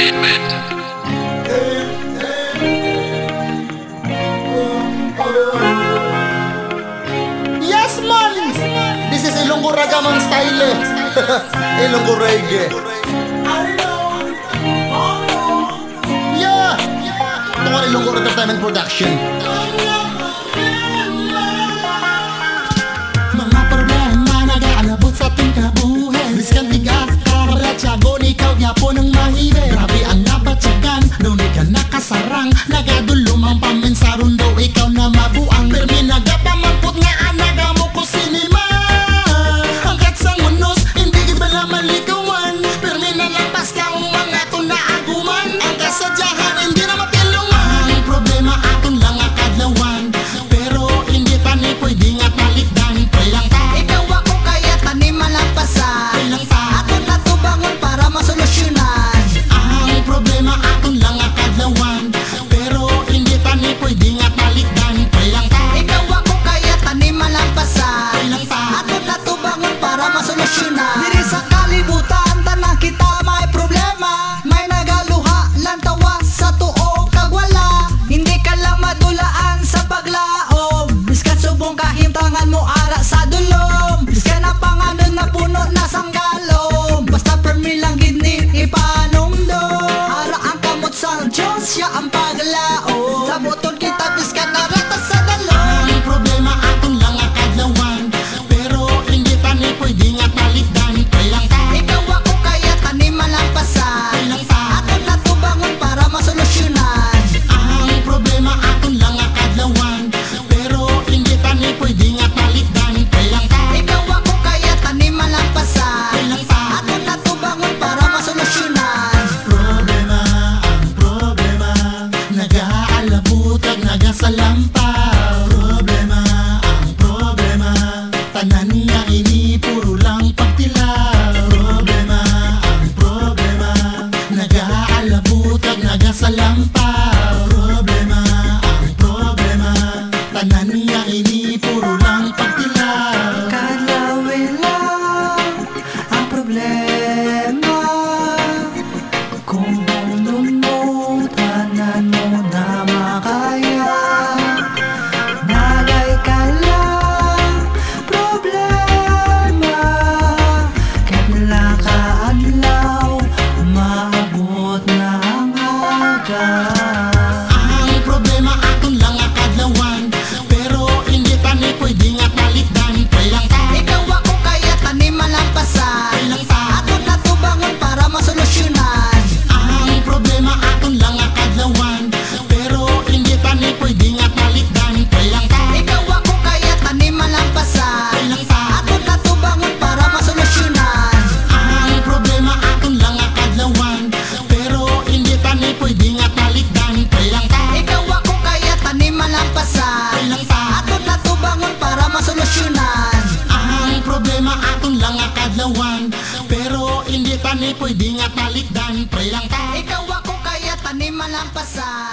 Entertainment. Yes man! This is Ilonggo Ragaman style Ilonggo reggae. Yeah! Ito nga Ilonggo Entertainment Production. Mga problema nag-aalabot sa ating kabuhay. Biskan tigas, karatsagon, ikaw gyapon ang mahibe. Grabe ang nabatsagan, doon ka nakasarang. Nagadulong ang paminsaron daw ikaw na mabuang. Permi nagapamampot nga anaga mo ko sinima. Hanggat sa ngunos, hindi gibala malikawan. Permi nalapas ka ang mga tunaaguman. Ang kasadyahan, hindi na matilungan. Ang problema aton lang akadlawan, pero hindi pa ni pwede nga palikdan. Pailang ta, Ikaw ako kaya taniman ang pasa. pailang ta. Aton na to bangon para masolusyonan. Ang problema aton lang akadlawan, pero hindi pa ni pwede nga palikdan. Pailang ta, Ikaw ako kaya taniman ang pasa. pailang ta. Aton na to bangon para masolusyonan. Diri sa kalibutan tanang kita may problema. May nagaluha lang tawa sa tuo kag wala. Hindi ka lang madulaan sa paglaom. Biskan subong kahimtangan mo ara sa dulom. Biskan na panganon na puno na sanggalom. Basta permi lang gid ni ipanumdum. Ara ang kamot sa Diyos, siya ang paglaom. Sa buton kita biskan na rata sa dalom. Ang problema aton lang akadlawan, pero hindi pa ni pwede nga palikdan. Pailang ta, Ikaw ako kaya taniman ang pasa. pailang ta. Aton na to bangon para masolusyonan. Ang problema aton lang akadlawan, pero hindi pa ni pwede nga palikdan. Pailang ta, Ikaw ako kaya taniman ang pasa. pailang ta. Aton na to bangon para masolusyonan. Problema, ang problema, nag-aalabutag, nagasalampaw. Problema, ang problema, tanan nga ini puro lang pagtilaw. Problema, ang problema, nag-aalabutag, nagasalampaw. Problema, ang problema, tanan nga ini puro lang pagtilaw. Kadlawin lang ang problema. Kung nunod, tanan mo na makaya. Bagay ka lang, problema. Kahit nalakaadlaw, maabot na ang aga. Ang problema aton lang akadlawan, pero hindi pa ni pwede nga palikdan. Pailang ta, Ikaw ako kaya taniman ang pasa. pailang ta. Aton na to bangon para masolusyonan. Ang problema aton lang akadlawan, pero hindi pa ni pwede nga palikdan. Pailang ta, Ikaw ako kaya taniman ang pasa. pailang ta. Aton na to bangon para masolusyonan. Ang problema aton lang akadlawan, pero hindi pa ni pwede nga palikdan. Pailang ta, Ikaw ako kaya taniman ang pasa. pailang ta. Aton na to bangon para masolusyonan. Ang problema aton lang akadlawan, pero hindi pa ni pwede nga palikdan. Pailang ta, Ikaw ako kaya taniman ang pasa.